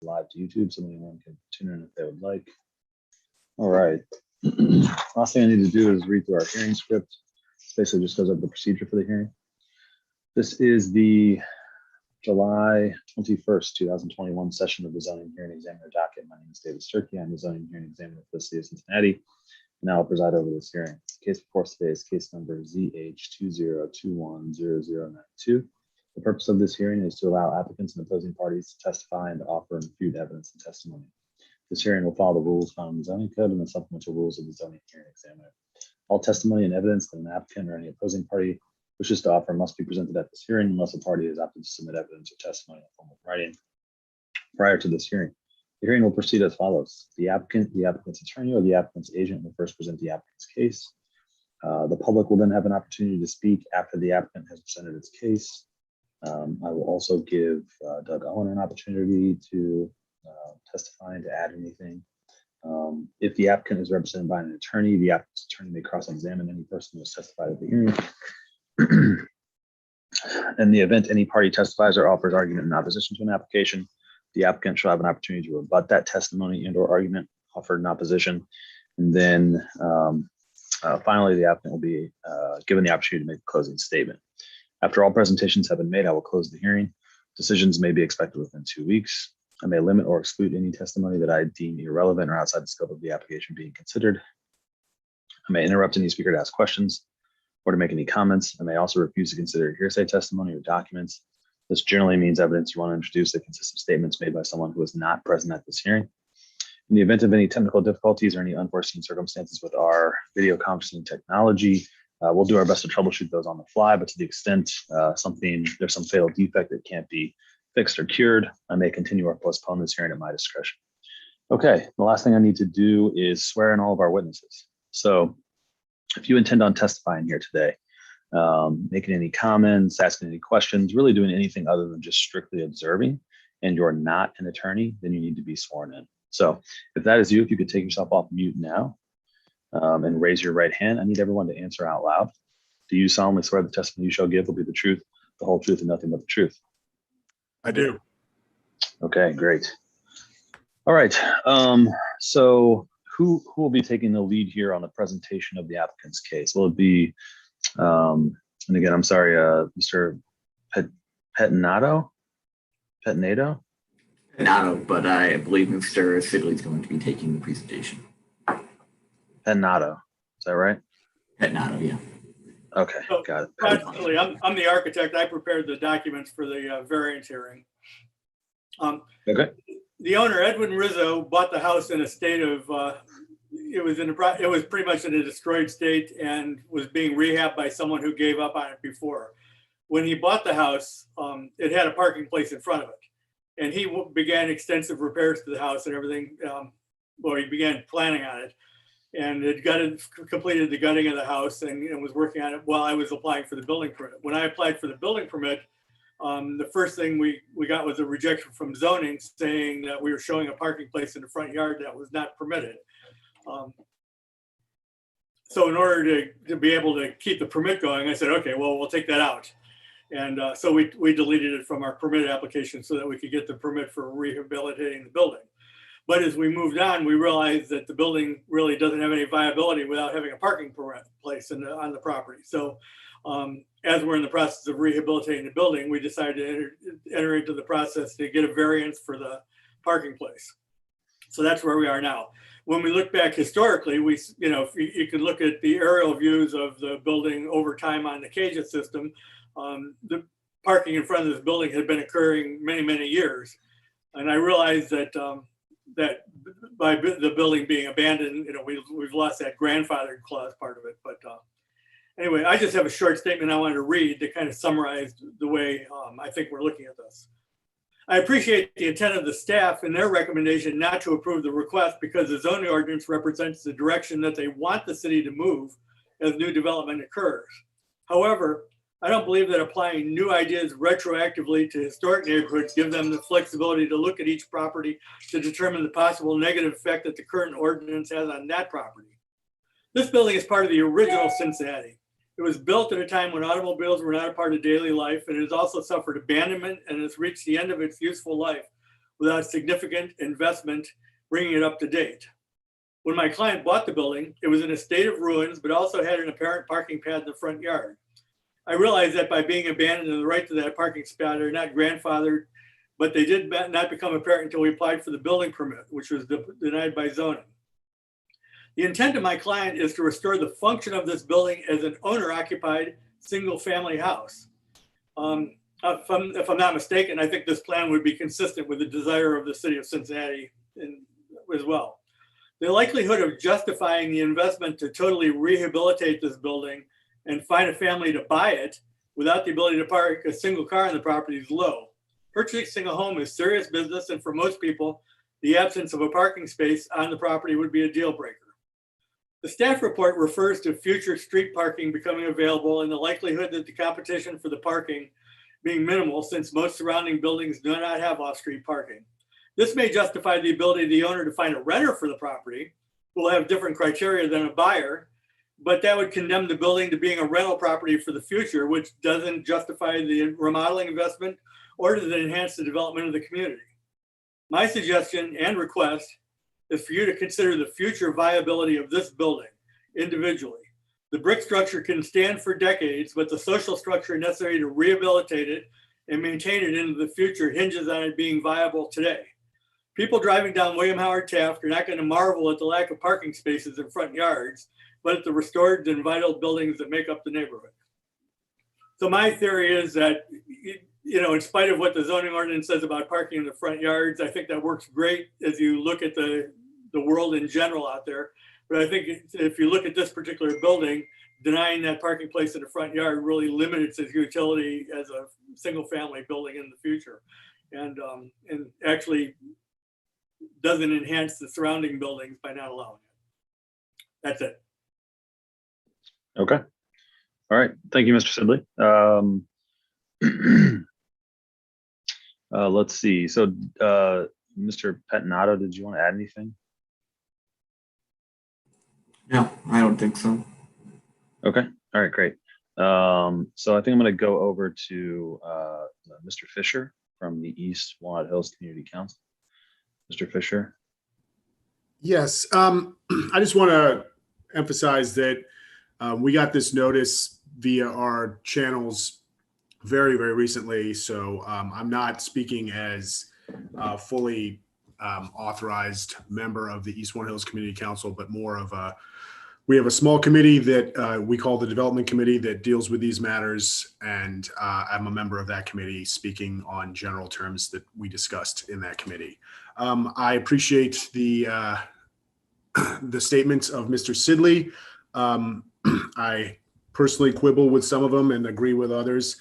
live to YouTube, so anyone can tune in if they would like. All right. Last thing I need to do is read through our hearing script. This basically just goes over the procedure for the hearing. This is the July 21st, 2021 session of the Zoning Hearing Examiner docket. My name is David Sturkey. I'm the Zoning Hearing Examiner for the City of Cincinnati, and I will preside over this hearing. The case before us today is case number ZH20210092. The purpose of this hearing is to allow applicants and opposing parties to testify and to offer and refute evidence and testimony. This hearing will follow the rules found in the zoning code and the supplemental rules of the Zoning Hearing Examiner. All testimony and evidence that an applicant or any opposing party wishes to offer must be presented at this hearing unless a party is opted to submit evidence or testimony in the form of writing prior to this hearing. The hearing will proceed as follows. The applicant, the applicant's attorney, or the applicant's agent will first present the applicant's case. The public will then have an opportunity to speak after the applicant has presented its case. I will also give Doug Owen an opportunity to testify and to add anything. If the applicant is represented by an attorney, the applicant's attorney may cross-examine any person who has testified at the hearing. In the event any party testifies or offers argument in opposition to an application, the applicant shall have an opportunity to rebut that testimony and or argument offered in opposition. And then finally, the applicant will be given the opportunity to make a closing statement. After all presentations have been made, I will close the hearing. Decisions may be expected within 2 weeks. I may limit or exclude any testimony that I deem irrelevant or outside the scope of the application being considered. I may interrupt any speaker to ask questions or to make any comments. I may also refuse to consider hearsay testimony or documents. This generally means evidence you want to introduce that consists of statements made by someone who is not present at this hearing. In the event of any technical difficulties or any unforeseen circumstances with our video conferencing technology, we'll do our best to troubleshoot those on the fly, but to the extent there's some fatal defect that can't be fixed or cured, I may continue or postpone this hearing at my discretion. Okay, the last thing I need to do is swear in all of our witnesses. So if you intend on testifying here today, making any comments, asking any questions, really doing anything other than just strictly observing, and you're not an attorney, then you need to be sworn in. So if that is you, if you could take yourself off mute now and raise your right hand. I need everyone to answer out loud. Do you solemnly swear the testimony you shall give will be the truth, the whole truth, and nothing but the truth? I do. Okay, great. All right. So who will be taking the lead here on the presentation of the applicant's case? Will it be, and again, I'm sorry, Mr. Pettinato? Pettinato, but I believe Mr. Sidley is going to be taking the presentation. Pettinato, is that right? Pettinato, yeah. Okay, So, got it. Actually, I'm the architect. I prepared the documents for the variance hearing. Okay. The owner, Edwin Rizzo, bought the house in a state of, it was pretty much in a destroyed state and was being rehabbed by someone who gave up on it before. When he bought the house, it had a parking place in front of it. And he began extensive repairs to the house and everything. He began planning on it. And it completed the gutting of the house and was working on it while I was applying for the building permit. When I applied for the building permit, the first thing we got was a rejection from zoning saying that we were showing a parking place in the front yard that was not permitted. So in order to be able to keep the permit going, I said, okay, well, we'll take that out. And so we deleted it from our permit application so that we could get the permit for rehabilitating the building. But as we moved on, we realized that the building really doesn't have any viability without having a parking place on the property. So as we're in the process of rehabilitating the building, we decided to enter into the process to get a variance for the parking place. So that's where we are now. When we look back historically, you can look at the aerial views of the building over time on the CAGA system. The parking in front of this building had been occurring many, many years. And I realized that that by the building being abandoned, we've lost that grandfathered clause part of it. But anyway, I just have a short statement I wanted to read to kind of summarize the way I think we're looking at this. I appreciate the intent of the staff and their recommendation not to approve the request because the zoning ordinance represents the direction that they want the city to move as new development occurs. However, I don't believe that applying new ideas retroactively to historic neighborhoods give them the flexibility to look at each property to determine the possible negative effect that the current ordinance has on that property. This building is part of the original Cincinnati. It was built at a time when automobiles were not a part of daily life, and it has also suffered abandonment and has reached the end of its useful life without significant investment bringing it up to date. When my client bought the building, it was in a state of ruins, but also had an apparent parking pad in the front yard. I realized that by being abandoned and the right to that parking spot are not grandfathered, but they did not become apparent until we applied for the building permit, which was denied by zoning. The intent of my client is to restore the function of this building as an owner-occupied single-family house. If I'm not mistaken, I think this plan would be consistent with the desire of the city of Cincinnati as well. The likelihood of justifying the investment to totally rehabilitate this building and find a family to buy it without the ability to park a single car on the property is low. Purchasing a home is serious business, and for most people, the absence of a parking space on the property would be a deal breaker. The staff report refers to future street parking becoming available and the likelihood that the competition for the parking being minimal since most surrounding buildings do not have off-street parking. This may justify the ability of the owner to find a renter for the property who will have different criteria than a buyer, but that would condemn the building to being a rental property for the future, which doesn't justify the remodeling investment or does it enhance the development of the community. My suggestion and request is for you to consider the future viability of this building individually. The brick structure can stand for decades, but the social structure necessary to rehabilitate it and maintain it into the future hinges on it being viable today. People driving down William Howard Taft are not going to marvel at the lack of parking spaces in front yards, but at the restored and vital buildings that make up the neighborhood. So my theory is that, in spite of what the zoning ordinance says about parking in the front yards, I think that works great as you look at the world in general out there. But I think if you look at this particular building, denying that parking place in the front yard really limits its utility as a single family building in the future. And actually doesn't enhance the surrounding buildings by not allowing it. That's it. Okay. All right. Thank you, Mr. Sibley. Let's see. So, Mr. Pettinato, did you want to add anything? No, I don't think so. Okay. All right, great. So I think I'm going to go over to Mr. Fisher from the East Walnut Hills Community Council. Mr. Fisher. Yes, I just want to emphasize that we got this notice via our channels very, very recently. So I'm not speaking as a fully authorized member of the East Walnut Hills Community Council, but more of we have a small committee that we call the Development Committee that deals with these matters. And I'm a member of that committee speaking on general terms that we discussed in that committee. I appreciate the statements of Mr. Sidley. I personally quibble with some of them and agree with others.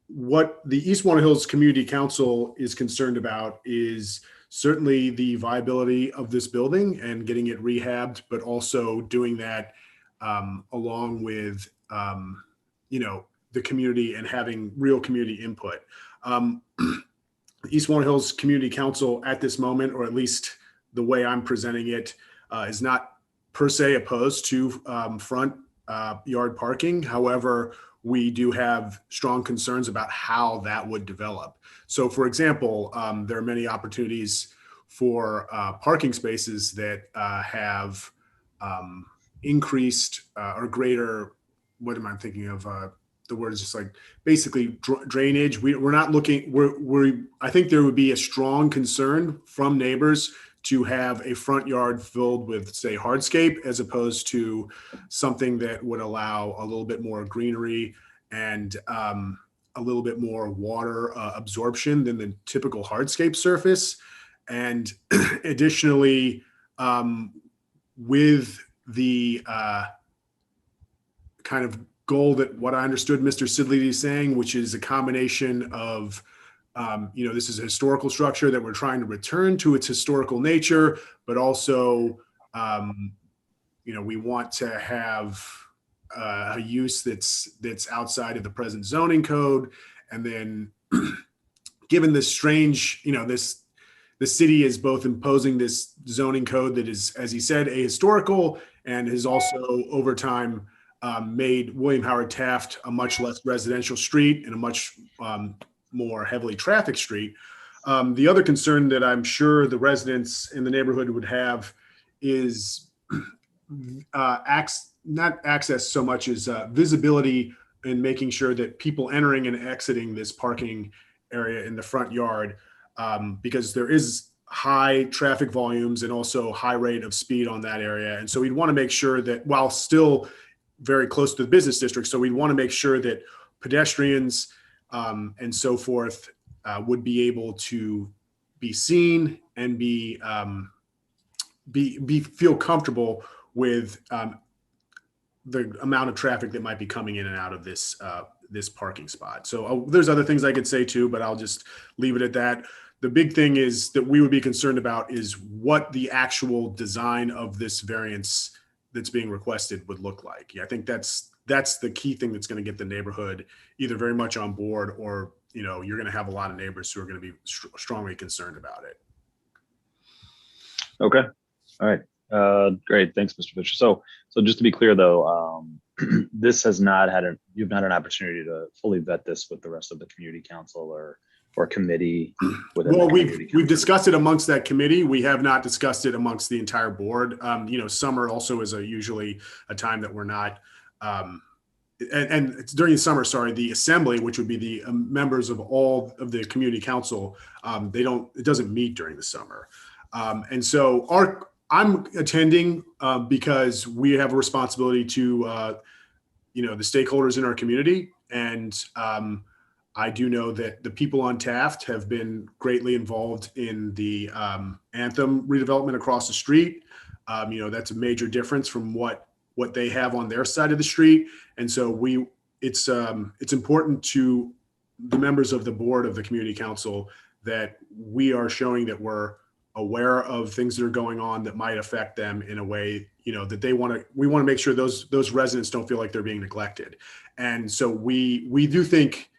What the East Walnut Hills Community Council is concerned about is certainly the viability of this building and getting it rehabbed, but also doing that along with the community and having real community input. East Walnut Hills Community Council at this moment, or at least the way I'm presenting it, is not per se opposed to front yard parking. However, we do have strong concerns about how that would develop. So for example, there are many opportunities for parking spaces that have increased or greater, what am I thinking of? The word is just like basically drainage. We're not looking, I think there would be a strong concern from neighbors to have a front yard filled with, say, hardscape, as opposed to something that would allow a little bit more greenery and a little bit more water absorption than the typical hardscape surface. And additionally, with the kind of goal that what I understood Mr. Sidley is saying, which is a combination of, this is a historical structure that we're trying to return to its historical nature, but also, we want to have a use that's outside of the present zoning code. And then given this strange, the city is both imposing this zoning code that is, as he said, ahistorical, and has also over time made William Howard Taft a much less residential street and a much more heavily trafficked street. The other concern that I'm sure the residents in the neighborhood would have is not access so much as visibility, and making sure that people entering and exiting this parking area in the front yard, because there is high traffic volumes and also high rate of speed on that area. And so we'd want to make sure that, while still very close to the business district, so we'd want to make sure that pedestrians and so forth would be able to be seen and feel comfortable with the amount of traffic that might be coming in and out of this this parking spot. So there's other things I could say too, but I'll just leave it at that. The big thing is that we would be concerned about is what the actual design of this variance that's being requested would look like. Yeah, I think that's the key thing that's going to get the neighborhood either very much on board, or you're going to have a lot of neighbors who are going to be strongly concerned about it. Okay. All right. Great. Thanks, Mr. Fisher. So just to be clear though, this has not had you've not had an opportunity to fully vet this with the rest of the community council or committee within Well, the community we've discussed it amongst that committee. We have not discussed it amongst the entire board. Summer also is usually a time that we're not, and it's during the summer, sorry, the assembly, which would be the members of all of the community council, it doesn't meet during the summer. And so I'm attending because we have a responsibility to, the stakeholders in our community. And I do know that the people on Taft have been greatly involved in the Anthem redevelopment across the street. That's a major difference from what they have on their side of the street. And so it's important to the members of the board of the community council that we are showing that we're aware of things that are going on that might affect them in a way, that we want to make sure those residents don't feel like they're being neglected. And so we do think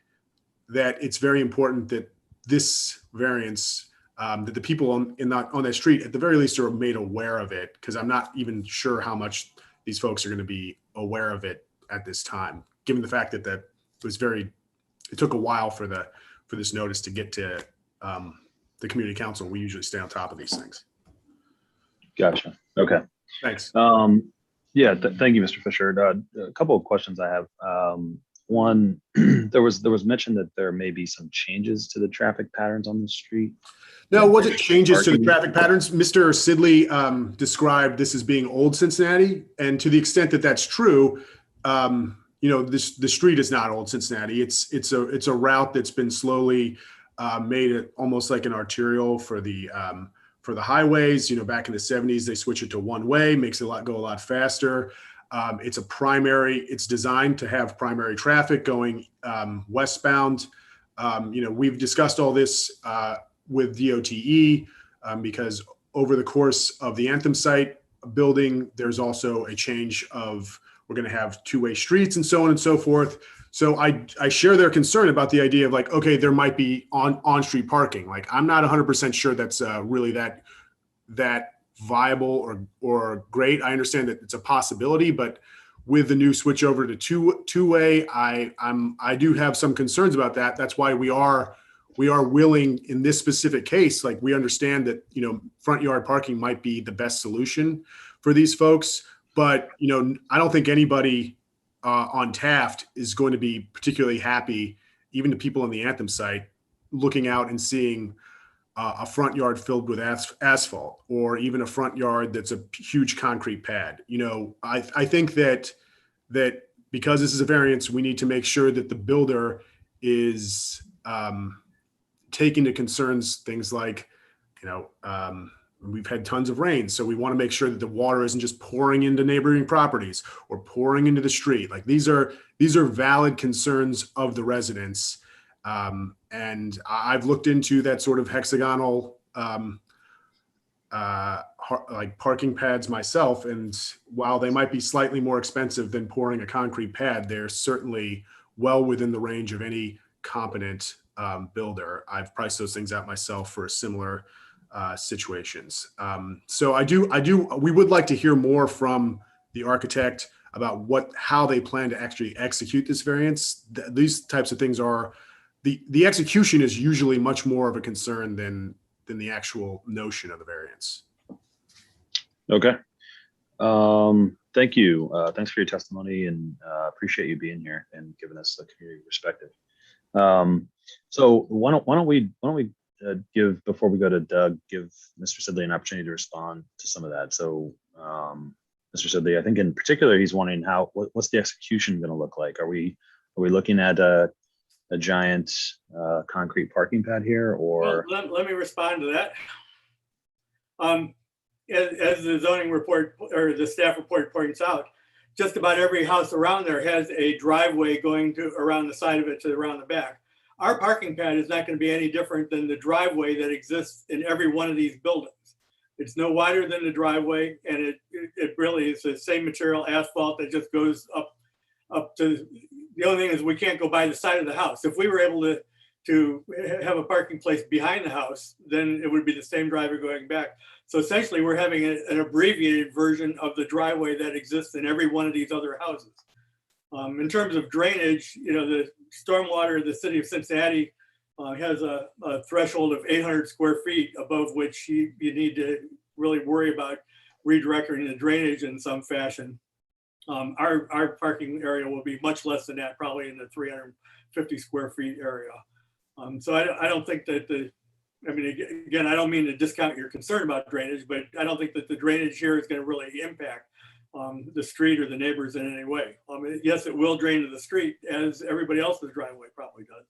that it's very important that this variance, that the people on that street, at the very least, are made aware of it, because I'm not even sure how much these folks are going to be aware of it at this time, given the fact that it took a while for this notice to get to the community council. We usually stay on top of these things. Gotcha. Okay. Thanks. Thank you, Mr. Fisher. A couple of questions I have. One, there was mention that there may be some changes to the traffic patterns on the street. No, was it changes to the traffic patterns? Mr. Sidley described this as being old Cincinnati, and to the extent that that's true, the street is not old Cincinnati. It's a route that's been slowly made it almost like an arterial for the highways. Back in the 70s, they switched it to one way, makes it go a lot faster. It's designed to have primary traffic going westbound. We've discussed all this with DOTE because over the course of the Anthem site building, there's also a change of, we're going to have two-way streets and so on and so forth. So I share their concern about the idea of like, okay, there might be on-street parking. Like, I'm not 100% sure that's really that viable or great. I understand that it's a possibility, but with the new switch over to two-way, I do have some concerns about that. That's why we are willing in this specific case. Like, we understand that front yard parking might be the best solution for these folks, but I don't think anybody on Taft is going to be particularly happy, even the people on the Anthem site, looking out and seeing a front yard filled with asphalt, or even a front yard that's a huge concrete pad. I think that because this is a variance, we need to make sure that the builder is taking into concerns things like, we've had tons of rain, so we want to make sure that the water isn't just pouring into neighboring properties or pouring into the street. Like, these are valid concerns of the residents. And I've looked into that sort of hexagonal like parking pads myself. And while they might be slightly more expensive than pouring a concrete pad, they're certainly well within the range of any competent builder. I've priced those things out myself for similar situations. So we would like to hear more from the architect about how they plan to actually execute this variance. These types of things are the execution is usually much more of a concern than the actual notion of the variance. Okay. Thank you. Thanks for your testimony, and appreciate you being here and giving us a community perspective. So why don't we give, before we go to Doug, give Mr. Sidley an opportunity to respond to some of that. So Mr. Sidley, I think in particular, he's wondering what's the execution going to look like? Are we looking at a giant concrete parking pad here, or? Well, let me respond to that. As the zoning report or the staff report points out, just about every house around there has a driveway going to around the side of it to around the back. Our parking pad is not going to be any different than the driveway that exists in every one of these buildings. It's no wider than the driveway, and it really is the same material, asphalt, that just goes up to. The only thing is we can't go by the side of the house. If we were able to have a parking place behind the house, then it would be the same driveway going back. So essentially, we're having an abbreviated version of the driveway that exists in every one of these other houses. In terms of drainage, the stormwater of the city of Cincinnati has a threshold of 800 square feet above which you need to really worry about redirecting the drainage in some fashion. Our parking area will be much less than that, probably in the 350 square feet area. So I don't think that again, I don't mean to discount your concern about drainage, but I don't think that the drainage here is going to really impact the street or the neighbors in any way. Yes, it will drain to the street, as everybody else's driveway probably does.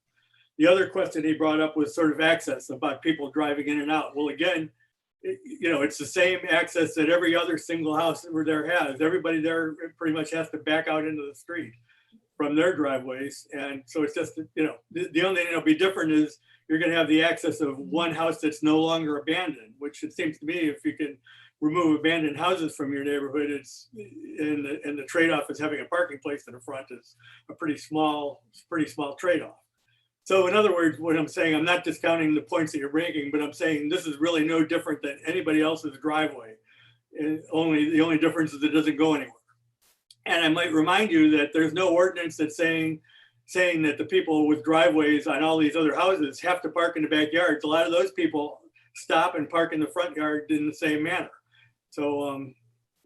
The other question he brought up was sort of access, about people driving in and out. Well, again, it's the same access that every other single house over there has. Everybody there pretty much has to back out into the street from their driveways. And so it's just, the only thing that'll be different is you're going to have the access of one house that's no longer abandoned, which it seems to me, if you can remove abandoned houses from your neighborhood, and the trade-off is having a parking place in the front is a pretty small trade-off. So in other words, what I'm saying, I'm not discounting the points that you're making, but I'm saying this is really no different than anybody else's driveway. And the only difference is it doesn't go anywhere. And I might remind you that there's no ordinance that's saying that the people with driveways on all these other houses have to park in the backyards. A lot of those people stop and park in the front yard in the same manner. So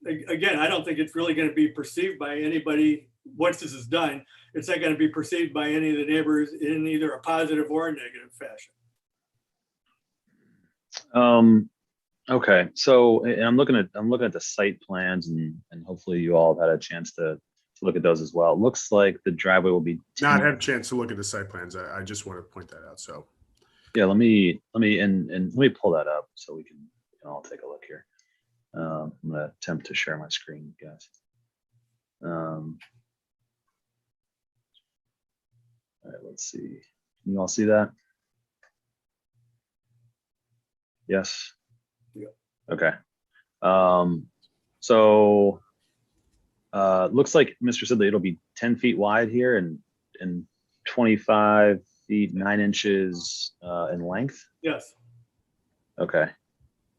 again, I don't think it's really going to be perceived by anybody once this is done. It's not going to be perceived by any of the neighbors in either a positive or a negative fashion. Okay, so I'm looking at the site plans, and hopefully you all have had a chance to look at those as well. It looks like the driveway will be Not had a chance to look at the site plans. I just want to point that out. So yeah, let me pull that up so we can all take a look here. I'm gonna attempt to share my screen, guys. All right, let's see. Can you all see that? Yes. Yeah. Okay. So looks like, Mr. Sidley, it'll be 10 feet wide here and 25 feet 9 inches in length. Yes. Okay.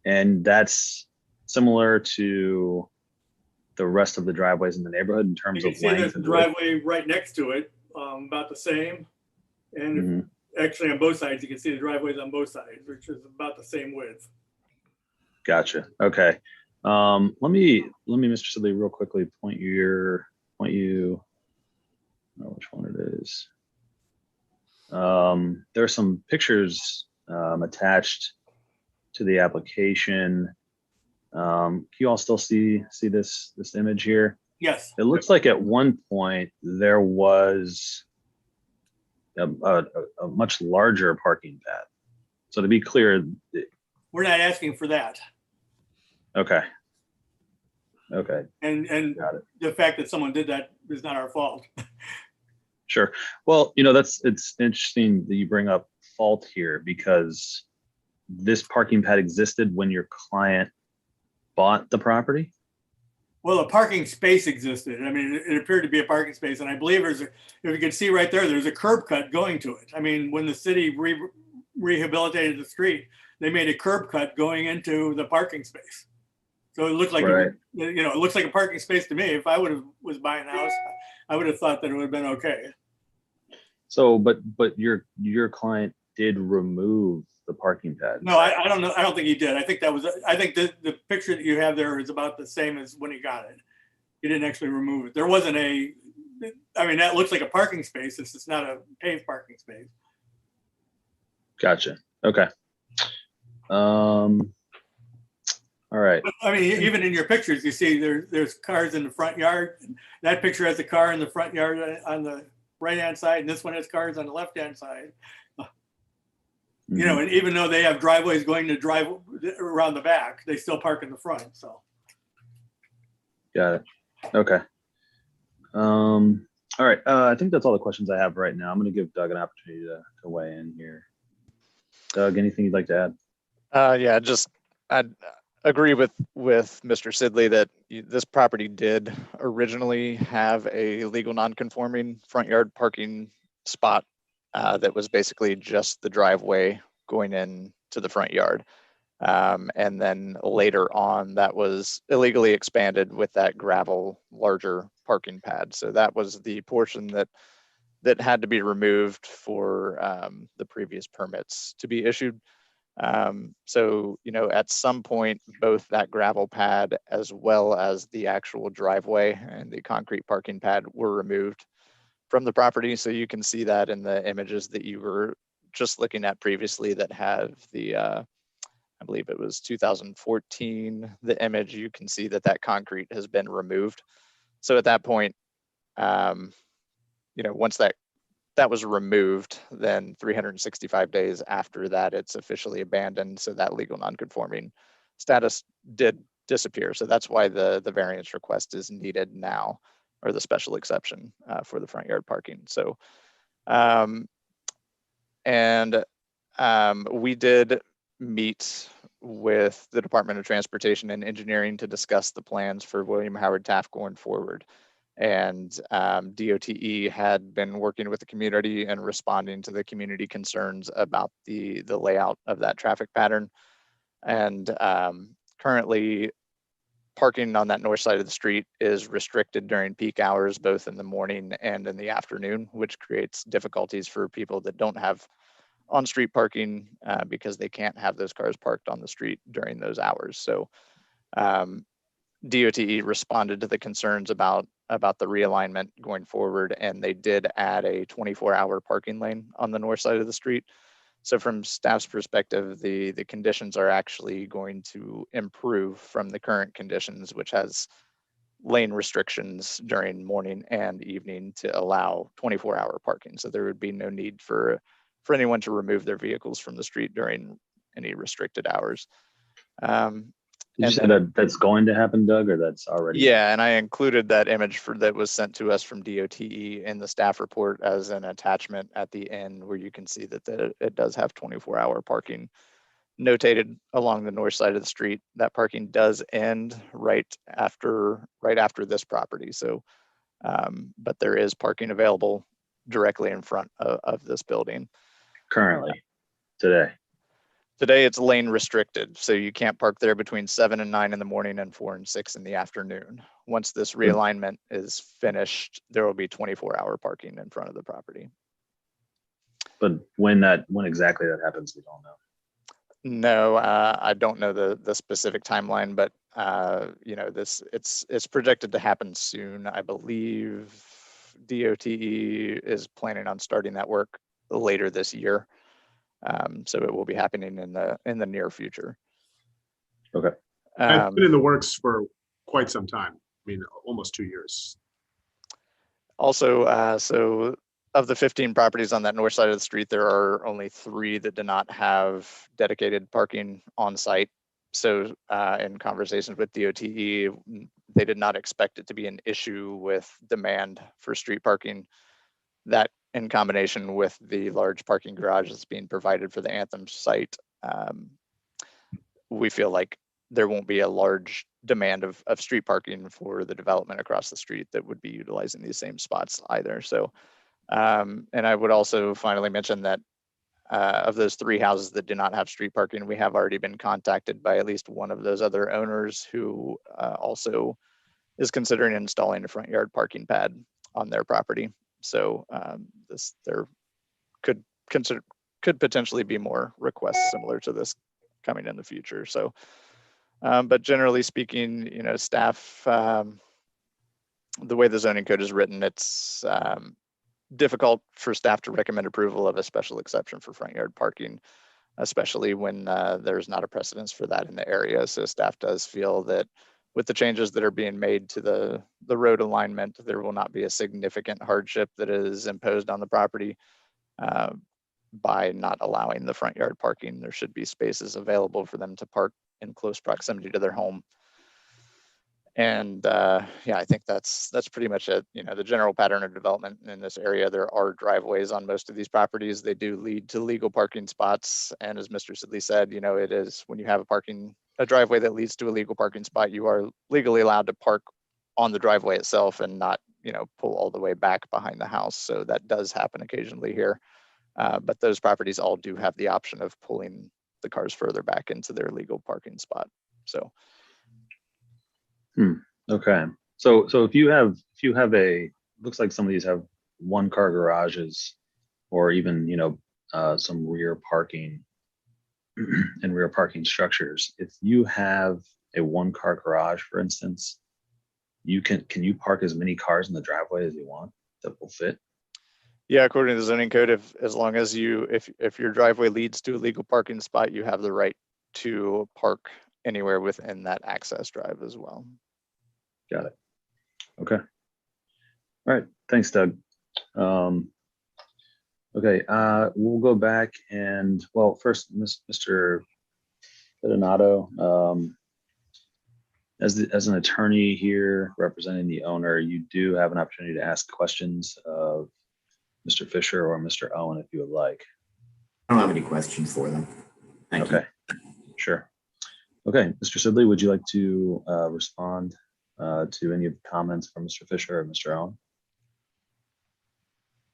And that's similar to the rest of the driveways in the neighborhood in terms of length. There's a driveway right next to it, about the same. And actually on both sides, you can see the driveways on both sides, which is about the same width. Gotcha. Okay. Let me, Mr. Sidley, real quickly point you, I don't know which one it is. There are some pictures attached to the application. Can you all still see this image here? Yes. It looks like at one point there was a much larger parking pad. So to be clear, We're not asking for that. okay. Okay. And Got it. the fact that someone did that is not our fault. Sure. Well, it's interesting that you bring up fault here, because this parking pad existed when your client bought the property. Well, a parking space existed. I mean, it appeared to be a parking space, and I believe if you can see right there's a curb cut going to it. I mean, when the city rehabilitated the street, they made a curb cut going into the parking space. So it looked like, Right. it looks like a parking space to me. If I was buying a house, I would have thought that it would have been okay. So, but your client did remove the parking pad. No, I don't know. I don't think he did. I think the picture that you have there is about the same as when he got it. He didn't actually remove it. There wasn't I mean, that looks like a parking space. It's not a paved parking space. Gotcha. Okay. All right. But, I mean, even in your pictures, you see there's cars in the front yard. That picture has a car in the front yard on the right-hand side, and this one has cars on the left-hand side. You know, and even though they have driveways going to drive around the back, they still park in the front. So. Got it. Okay. All right. I think that's all the questions I have right now. I'm going to give Doug an opportunity to weigh in here. Doug, anything you'd like to add? Yeah, I'd agree with Mr. Sidley that this property did originally have a legal non-conforming front yard parking spot that was basically just the driveway going in to the front yard. And then later on, that was illegally expanded with that gravel larger parking pad. So that was the portion that had to be removed for the previous permits to be issued. So, you know, at some point, both that gravel pad as well as the actual driveway and the concrete parking pad were removed from the property. So you can see that in the images that you were just looking at previously that have the, I believe it was 2014, the image, you can see that concrete has been removed. So at that point, you know, once that was removed, then 365 days after that, it's officially abandoned. So that legal non-conforming status did disappear. So that's why the variance request is needed now, or the special exception for the front yard parking. So, we did meet with the Department of Transportation and Engineering to discuss the plans for William Howard Taft going forward. And DOTE had been working with the community and responding to the community concerns about the layout of that traffic pattern. And currently, parking on that north side of the street is restricted during peak hours, both in the morning and in the afternoon, which creates difficulties for people that don't have on-street parking because they can't have those cars parked on the street during those hours. So DOTE responded to the concerns about the realignment going forward, and they did add a 24-hour parking lane on the north side of the street. So from staff's perspective, the conditions are actually going to improve from the current conditions, which has lane restrictions during morning and evening to allow 24-hour parking. So there would be no need for anyone to remove their vehicles from the street during any restricted hours. Did you say that that's going to happen, Doug, or that's already? Yeah, and I included that image that was sent to us from DOTE in the staff report as an attachment at the end, where you can see that it does have 24-hour parking notated along the north side of the street. That parking does end right after this property. So, but there is parking available directly in front of this building. Currently, today. Today it's lane restricted, so you can't park there between 7 and 9 in the morning and 4 and 6 in the afternoon. Once this realignment is finished, there will be 24-hour parking in front of the property. But when exactly that happens, we don't know. No, I don't know the specific timeline, but you know, it's projected to happen soon. I believe DOTE is planning on starting that work later this year. So it will be happening in the near future. Okay. It's been in the works for quite some time. I mean, almost 2 years. Also, so of the 15 properties on that north side of the street, there are only 3 that do not have dedicated parking on site. So in conversations with DOTE, they did not expect it to be an issue with demand for street parking. That in combination with the large parking garage that's being provided for the Anthem site, we feel like there won't be a large demand of street parking for the development across the street that would be utilizing these same spots either. So, and I would also finally mention that of those 3 houses that do not have street parking, we have already been contacted by at least one of those other owners who also is considering installing a front yard parking pad on their property. So they're could potentially be more requests similar to this coming in the future. So, but generally speaking, staff, the way the zoning code is written, it's difficult for staff to recommend approval of a special exception for front yard parking, especially when there's not a precedence for that in the area. So staff does feel that with the changes that are being made to the road alignment, there will not be a significant hardship that is imposed on the property by not allowing the front yard parking. There should be spaces available for them to park in close proximity to their home. And yeah, I think that's pretty much it. The general pattern of development in this area, there are driveways on most of these properties. They do lead to legal parking spots. And as Mr. Sidley said, it is when you have a driveway that leads to a legal parking spot, you are legally allowed to park on the driveway itself and not, pull all the way back behind the house. So that does happen occasionally here. But those properties all do have the option of pulling the cars further back into their legal parking spot. So. Okay. So if you have looks like some of these have 1-car garages, or even some rear parking and rear parking structures. If you have a 1-car garage, for instance, can you park as many cars in the driveway as you want that will fit? Yeah, according to the zoning code, as long as if your driveway leads to a legal parking spot, you have the right to park anywhere within that access drive as well. Got it. Okay. All right. Thanks, Doug. Okay. We'll go back and, well, first, Mr. Pettinato, as an attorney here representing the owner, you do have an opportunity to ask questions of Mr. Fisher or Mr. Owen if you would like. I don't have any questions for them. Thank you. Okay. Sure. Okay. Mr. Sidley, would you like to respond to any of the comments from Mr. Fisher or Mr. Owen?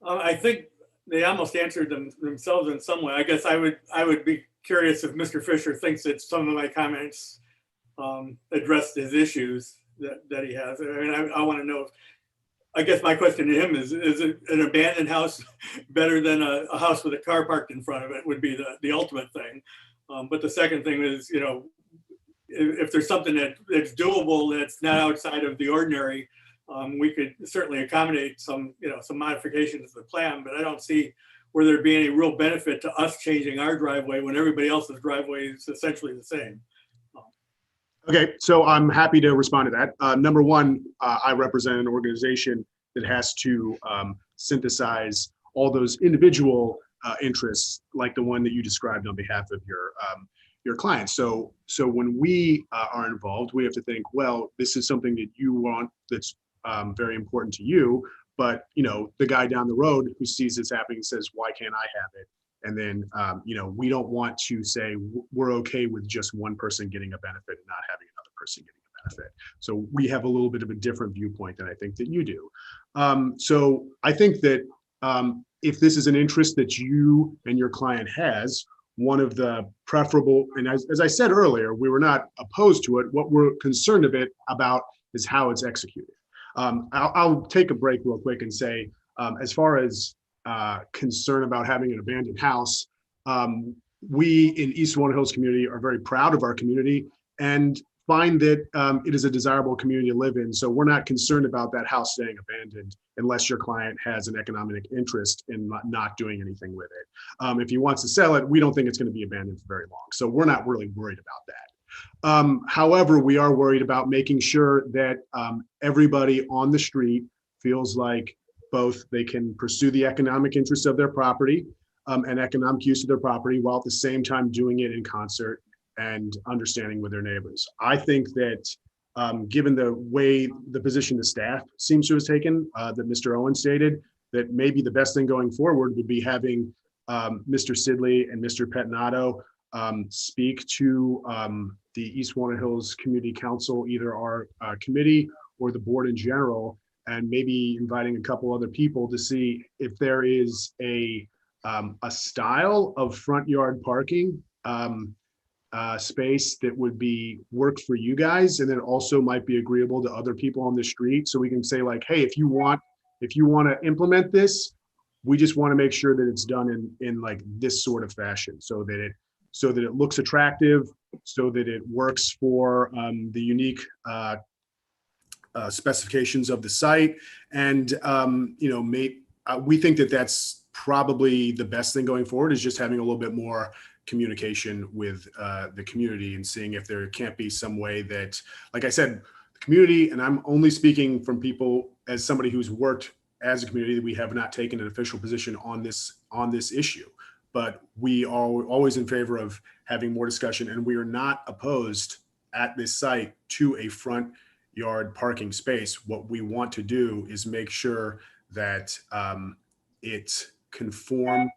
I think they almost answered themselves in some way. I guess I would be curious if Mr. Fisher thinks that some of my comments addressed his issues that he has. I mean, I want to know. I guess my question to him is it an abandoned house better than a house with a car parked in front of it would be the ultimate thing. But the second thing is, if there's something that's doable, that's not outside of the ordinary, we could certainly accommodate some modifications to the plan, but I don't see where there'd be any real benefit to us changing our driveway when everybody else's driveway is essentially the same. Okay, so I'm happy to respond to that. Number one, I represent an organization that has to synthesize all those individual interests, like the one that you described on behalf of your clients. So when we are involved, we have to think, well, this is something that you want that's very important to you, but the guy down the road who sees this happening says, why can't I have it? And then, we don't want to say we're okay with just one person getting a benefit and not having another person getting a benefit. So we have a little bit of a different viewpoint than I think that you do. So I think that if this is an interest that you and your client has, one of the preferable, and as I said earlier, we were not opposed to it. What we're concerned about is how it's executed. I'll take a break real quick and say, as far as concern about having an abandoned house, we in East Walnut Hills community are very proud of our community and find that it is a desirable community to live in. So we're not concerned about that house staying abandoned unless your client has an economic interest in not doing anything with it. If he wants to sell it, we don't think it's going to be abandoned for very long. So we're not really worried about that. However, we are worried about making sure that everybody on the street feels like both they can pursue the economic interests of their property and economic use of their property while at the same time doing it in concert and understanding with their neighbors. I think that given the way the position the staff seems to have taken, that Mr. Owen stated, that maybe the best thing going forward would be having Mr. Sidley and Mr. Pettinato speak to the East Walnut Hills Community Council, either our committee or the board in general, and maybe inviting a couple other people to see if there is a style of front yard parking space that would work for you guys, and then also might be agreeable to other people on the street. So we can say like, hey, if you want to implement this, We just want to make sure that it's done in like this sort of fashion, so that it looks attractive, so that it works for the unique specifications of the site. And, we think that that's probably the best thing going forward, is just having a little bit more communication with the community and seeing if there can't be some way that, like I said, the community, and I'm only speaking from people as somebody who's worked as a community, we have not taken an official position on this issue, but we are always in favor of having more discussion, and we are not opposed at this site to a front yard parking space. What we want to do is make sure that it conforms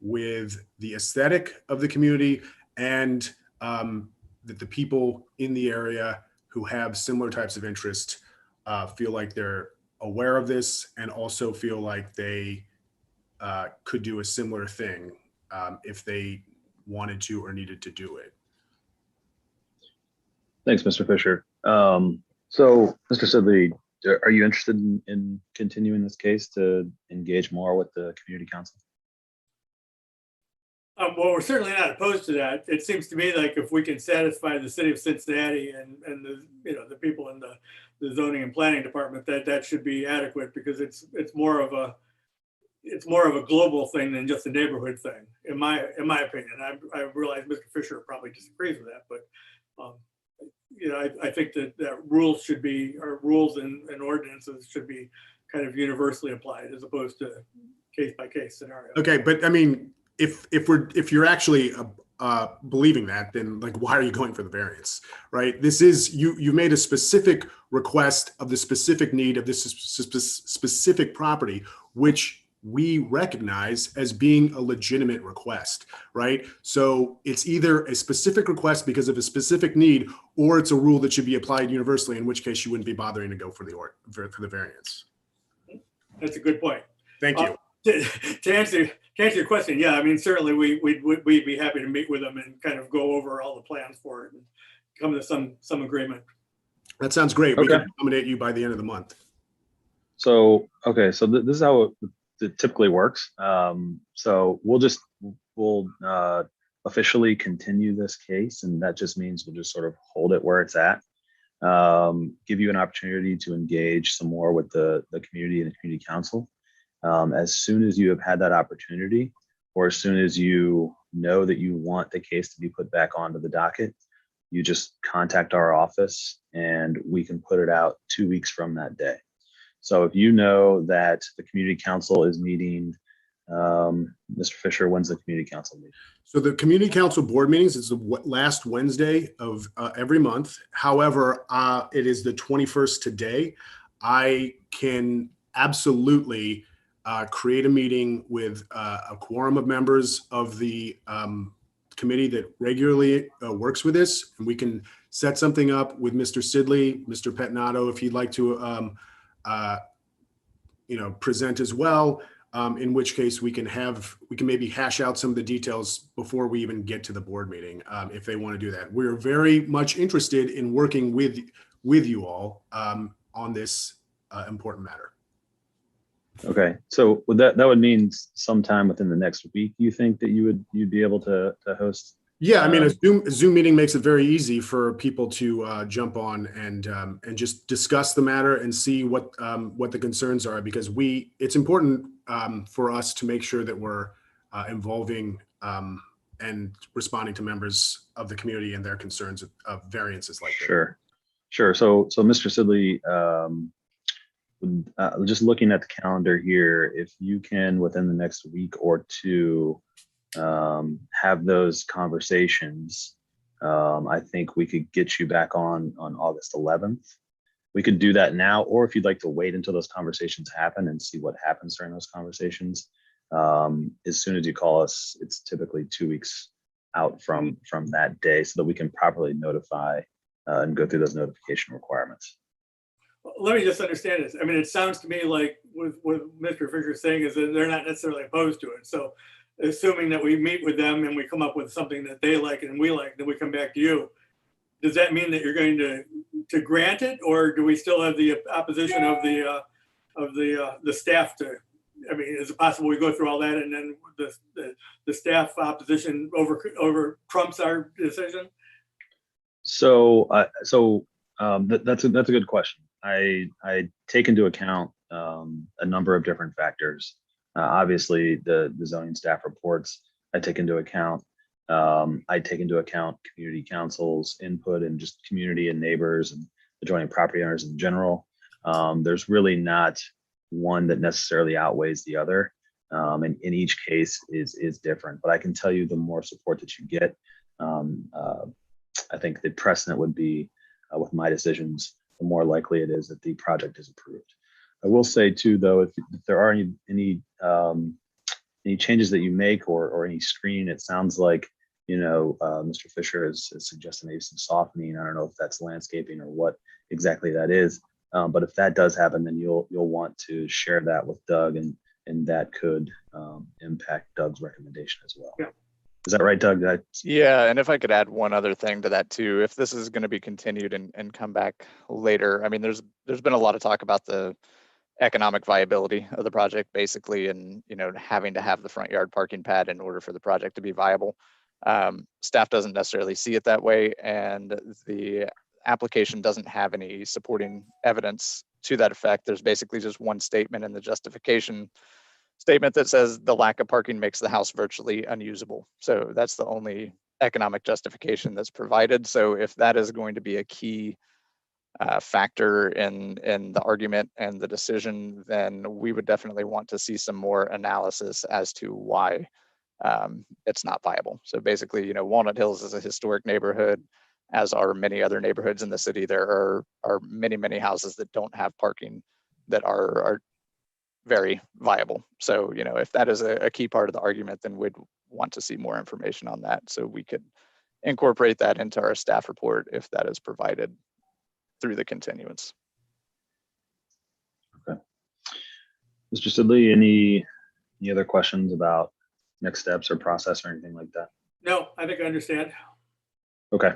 with the aesthetic of the community, and that the people in the area who have similar types of interest feel like they're aware of this, and also feel like they could do a similar thing if they wanted to or needed to do it. Thanks, Mr. Fisher. So, Mr. Sidley, are you interested in continuing this case to engage more with the community council? Well, we're certainly not opposed to that. It seems to me like if we can satisfy the city of Cincinnati and the people in the zoning and planning department, that should be adequate, because it's more of a global thing than just a neighborhood thing, in my opinion. I realize Mr. Fisher probably disagrees with that, but I think that rules and ordinances should be kind of universally applied, as opposed to case by case scenario. Okay, but I mean, if you're actually believing that, then like, why are you going for the variance, right? This is, you made a specific request of the specific need of this specific property, which we recognize as being a legitimate request, right? So it's either a specific request because of a specific need, or it's a rule that should be applied universally, in which case you wouldn't be bothering to go for the variance. That's a good point. Thank you. To answer your question, yeah, I mean, certainly we'd be happy to meet with them and kind of go over all the plans for it and come to some agreement. That sounds great. We Okay. can accommodate you by the end of the month. So, okay, so this is how it typically works. So we'll officially continue this case, and that just means we'll just sort of hold it where it's at. Give you an opportunity to engage some more with the community and the community council. As soon as you have had that opportunity, or as soon as you know that you want the case to be put back onto the docket, you just contact our office and we can put it out 2 weeks from that day. So if you know that the community council is meeting, Mr. Fisher, when's the community council meeting? So the community council board meetings is the last Wednesday of every month. However, it is the 21st today. I can absolutely create a meeting with a quorum of members of the committee that regularly works with this, and we can set something up with Mr. Sidley, Mr. Petnato, if he'd like to present as well, in which case we can maybe hash out some of the details before we even get to the board meeting, if they want to do that. We're very much interested in working with you all on this important matter. Okay, so that would mean sometime within the next week, you think that you'd be able to host? Yeah, I mean, a Zoom meeting makes it very easy for people to jump on and just discuss the matter and see what the concerns are, because it's important for us to make sure that we're involving and responding to members of the community and their concerns of variances like that. Sure. So Mr. Sidley, just looking at the calendar here, if you can within the next week or two have those conversations, I think we could get you back on August 11th. We could do that now, or if you'd like to wait until those conversations happen and see what happens during those conversations, as soon as you call us, it's typically 2 weeks out from that day, so that we can properly notify and go through those notification requirements. Let me just understand this. I mean, it sounds to me like what Mr. Fisher's saying is that they're not necessarily opposed to it. So assuming that we meet with them and we come up with something that they like and we like, then we come back to you. Does that mean that you're going to grant it, or do we still have the opposition of the staff to I mean, is it possible we go through all that and then the staff opposition over trumps our decision? So, that's a good question. I take into account a number of different factors. Obviously, the zoning staff reports I take into account. I take into account community council's input and just community and neighbors and adjoining property owners in general. There's really not one that necessarily outweighs the other. And in each case is different. But I can tell you, the more support that you get, I think the precedent would be with my decisions, the more likely it is that the project is approved. I will say too, though, if there are any changes that you make or any screening, it sounds like, Mr. Fisher is suggesting maybe some softening. I don't know if that's landscaping or what exactly that is. But if that does happen, then you'll want to share that with Doug, and that could impact Doug's recommendation as well. Yeah. Is that right, Doug? Yeah, and if I could add one other thing to that too, if this is going to be continued and come back later, I mean, there's been a lot of talk about the economic viability of the project, basically, and having to have the front yard parking pad in order for the project to be viable. Staff doesn't necessarily see it that way, and the application doesn't have any supporting evidence to that effect. There's basically just one statement in the justification statement that says the lack of parking makes the house virtually unusable. So that's the only economic justification that's provided. So if that is going to be a key factor in the argument and the decision, then we would definitely want to see some more analysis as to why it's not viable. So basically, Walnut Hills is a historic neighborhood, as are many other neighborhoods in the city. There are many houses that don't have parking that are very viable. So, if that is a key part of the argument, then we'd want to see more information on that so we could incorporate that into our staff report if that is provided through the continuance. Okay. Mr. Sidley, any other questions about next steps or process or anything like that? No, I think I understand. Okay.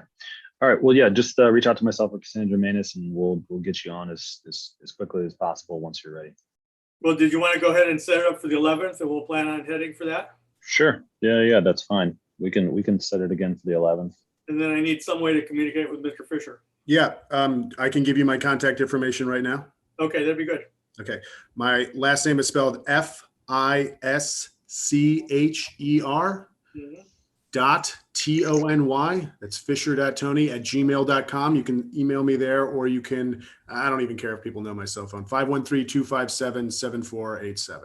All right. Well, yeah, just reach out to myself or Cassandra Manus, and we'll get you on as quickly as possible once you're ready. Well, did you want to go ahead and set it up for the 11th, and we'll plan on heading for that? Sure. Yeah, that's fine. We can set it again for the 11th. And then I need some way to communicate with Mr. Fisher. Yeah, I can give you my contact information right now. Okay, that'd be good. Okay. My last name is spelled FISCHER .TONY. That's fisher.tony@gmail.com. You can email me there, or you can, I don't even care if people know my cell phone, 513-257-7487.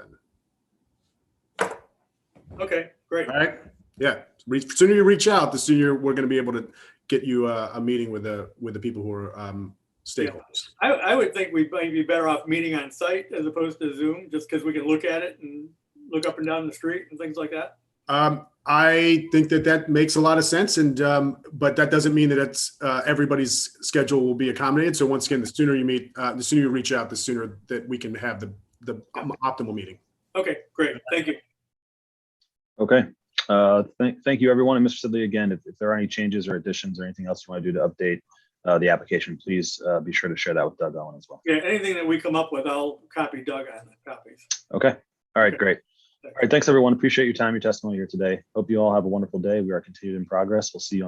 Okay, great. All right. Yeah. The sooner you reach out, the sooner we're going to be able to get you a meeting with the people who are stakeholders. I would think we might be better off meeting on site as opposed to Zoom, just because we can look at it and look up and down the street and things like that. I think that makes a lot of sense, and but that doesn't mean that it's everybody's schedule will be accommodated. So once again, the sooner you meet, the sooner you reach out, the sooner that we can have the optimal meeting. Okay, great. Thank you. Okay. Thank you, everyone. And Mr. Sidley, again, if there are any changes or additions or anything else you want to do to update the application, please be sure to share that with Doug Owen as well. Yeah, anything that we come up with, I'll copy Doug on the copies. Okay. All right, great. All right, thanks, everyone. Appreciate your time, your testimony here today. Hope you all have a wonderful day. We are continued in progress. We'll see you on